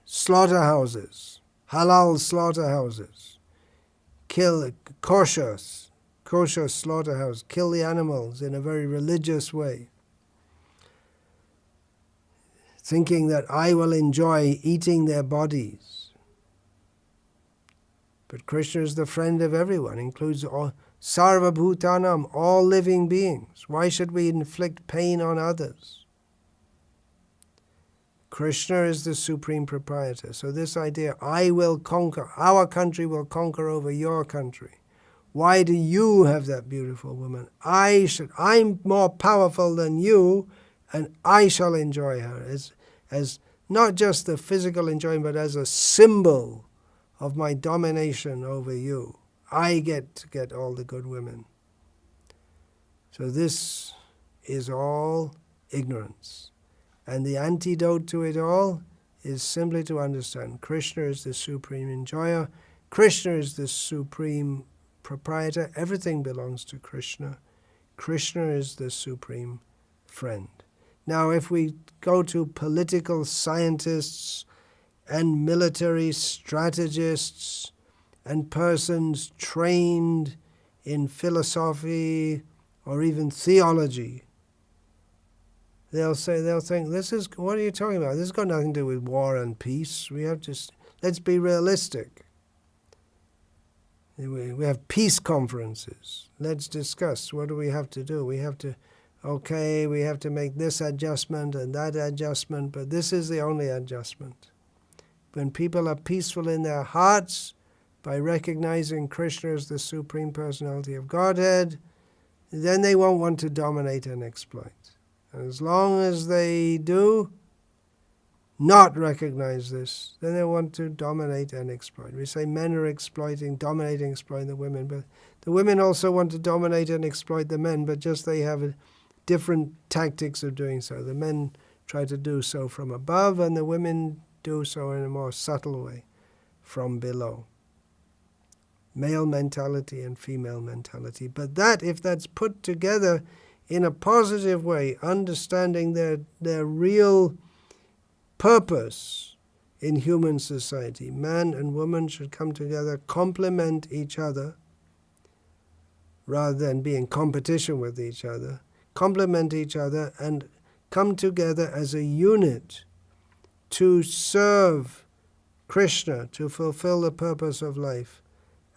slaughterhouses, halal slaughterhouses. Kill kosher slaughterhouse, kill the animals in a very religious way, thinking that I will enjoy eating their bodies. But Krishna is the friend of everyone, includes all, Sarva Bhutanam, all living beings. Why should we inflict pain on others? Krishna is the supreme proprietor. So this idea, I will conquer, our country will conquer over your country. Why do you have that beautiful woman? I'm more powerful than you, and I shall enjoy her as not just the physical enjoyment, but as a symbol of my domination over you. I get to get all the good women. So this is all ignorance. And the antidote to it all is simply to understand Krishna is the supreme enjoyer, Krishna is the supreme proprietor, everything belongs to Krishna. Krishna is the supreme friend. Now, if we go to political scientists and military strategists and persons trained in philosophy or even theology, they'll think, what are you talking about? This has got nothing to do with war and peace. Let's be realistic. We have peace conferences. Let's discuss, what do we have to do? We have to make this adjustment and that adjustment, but this is the only adjustment. When people are peaceful in their hearts by recognizing Krishna as the Supreme Personality of Godhead, then they won't want to dominate and exploit. And as long as they do not recognize this, then they want to dominate and exploit. We say men are dominating, exploiting the women, but the women also want to dominate and exploit the men, but just they have different tactics of doing so. The men try to do so from above, and the women do so in a more subtle way from below. Male mentality and female mentality. But if that's put together in a positive way, understanding their real purpose in human society, man and woman should come together, complement each other, rather than be in competition with each other, complement each other and come together as a unit to serve Krishna, to fulfill the purpose of life,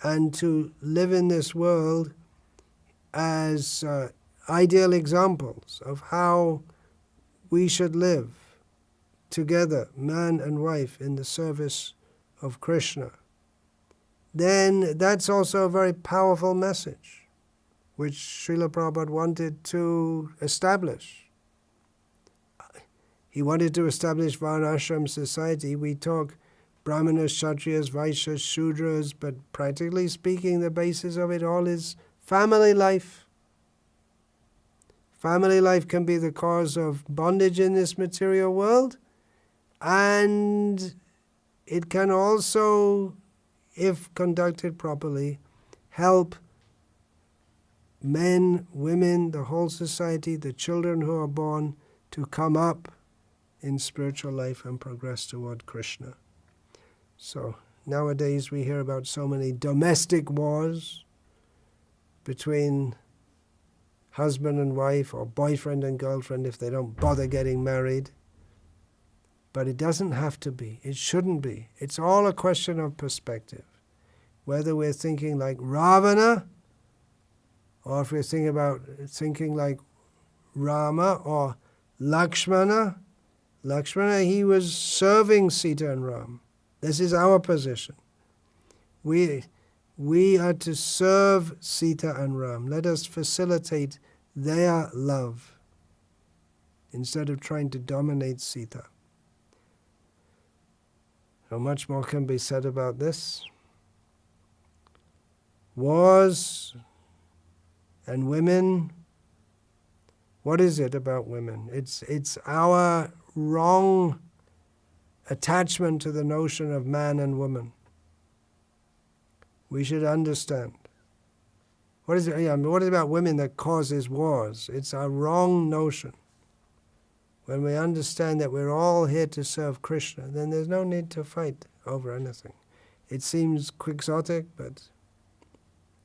and to live in this world as ideal examples of how we should live together, man and wife, in the service of Krishna. Then that's also a very powerful message, which Srila Prabhupada wanted to establish. He wanted to establish Varnashram society. We talk Brahmanas, Kshatriyas, Vaishyas, Shudras, but practically speaking, the basis of it all is family life. Family life can be the cause of bondage in this material world, and it can also, if conducted properly, help men, women, the whole society, the children who are born, to come up in spiritual life and progress toward Krishna. So nowadays we hear about so many domestic wars between husband and wife, or boyfriend and girlfriend if they don't bother getting married. But it doesn't have to be. It shouldn't be. It's all a question of perspective. Whether we're thinking like Ravana, or if we're thinking like Rama or Lakshmana. Lakshmana, he was serving Sita and Ram. This is our position. We are to serve Sita and Ram. Let us facilitate their love instead of trying to dominate Sita. So much more can be said about this. Wars and women. What is it about women? It's our wrong attachment to the notion of man and woman. We should understand. What is it about women that causes wars? It's our wrong notion. When we understand that we're all here to serve Krishna, then there's no need to fight over anything. It seems quixotic, but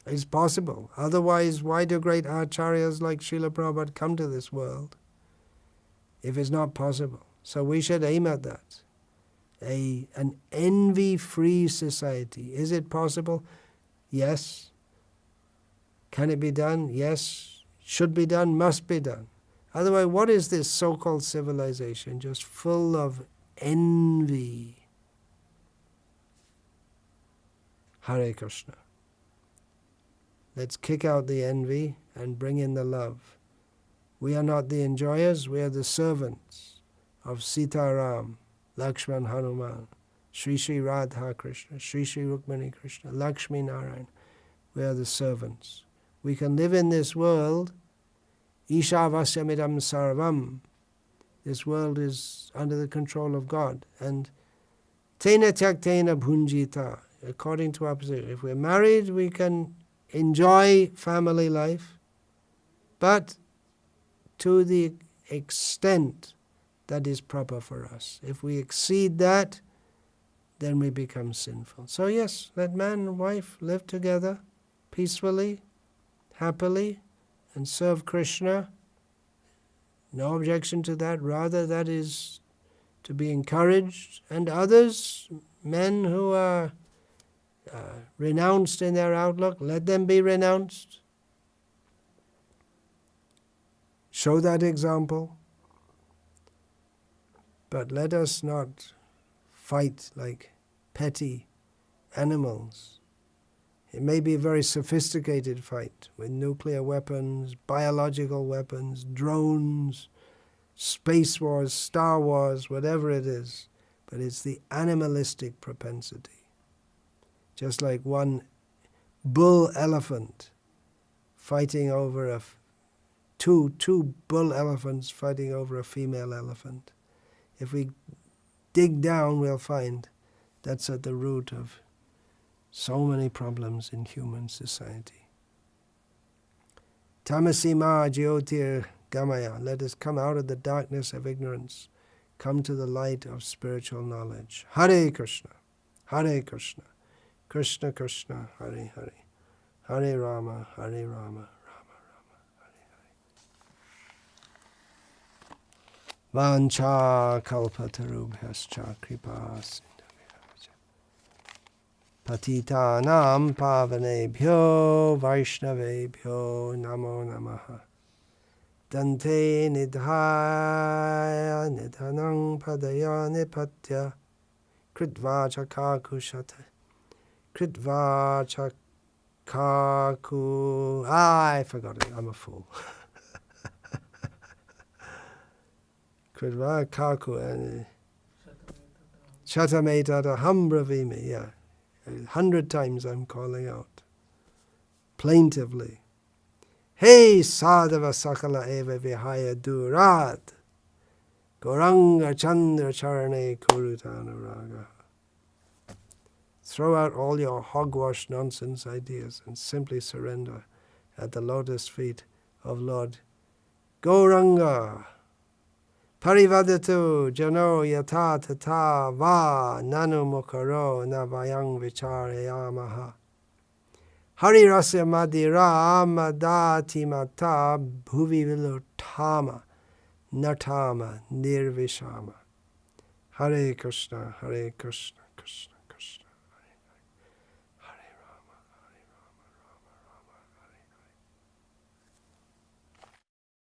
it's possible. Otherwise, why do great acharyas like Srila Prabhupada come to this world if it's not possible? So we should aim at that. An envy-free society. Is it possible? Yes. Can it be done? Yes. Should be done? Must be done. Otherwise, what is this so-called civilization? Just full of envy. Hare Krishna. Let's kick out the envy and bring in the love. We are not the enjoyers, we are the servants of Sita Ram, Lakshman Hanuman, Sri Sri Radha Krishna, Sri Sri Rukmani Krishna, Lakshmi Narayan. We are the servants. We can live in this world. Ishavasyamidam sarvam. This world is under the control of God. And tena tyaktena bhunjita. According to our position. If we're married, we can enjoy family life, but to the extent that is proper for us. If we exceed that, then we become sinful. So yes, let man and wife live together peacefully, happily, and serve Krishna. No objection to that. Rather, that is to be encouraged. And others, men who are renounced in their outlook, let them be renounced. Show that example. But let us not fight like petty animals. It may be a very sophisticated fight with nuclear weapons, biological weapons, drones, space wars, Star Wars, whatever it is. But it's the animalistic propensity. Just like one bull elephant fighting over two bull elephants fighting over a female elephant. If we dig down, we'll find that's at the root of so many problems in human society. Tamasima jyotir gamaya. Let us come out of the darkness of ignorance, come to the light of spiritual knowledge. Hare Krishna, Hare Krishna, Krishna Krishna, Hare Hare, Hare Rama, Hare Rama, Rama Rama, Hare Hare. Vancha kalpatarubhyascha kripas Patitanam pavanebhyo vaishnavebhyo namo namaha. Dante nidhaya nidhanang padaya nipatya kritva chakakushata kritva chakaku. I forgot it. I'm a fool. Kritva kaku chatametata hambravimi. Yeah. 100 times I'm calling out, plaintively. Hey sadhava sakala eva vihaya durat Goranga chandra charane kurutana raga. Throw out all your hogwash nonsense ideas and simply surrender at the lotus feet of Lord Gauranga. Parivadatu jano yata tata va nanu mukaro navayang vicharayamaha. Hari rasya madira madati mata bhuvi vilutama natama nirvishama. Hare Krishna, Hare Krishna, Krishna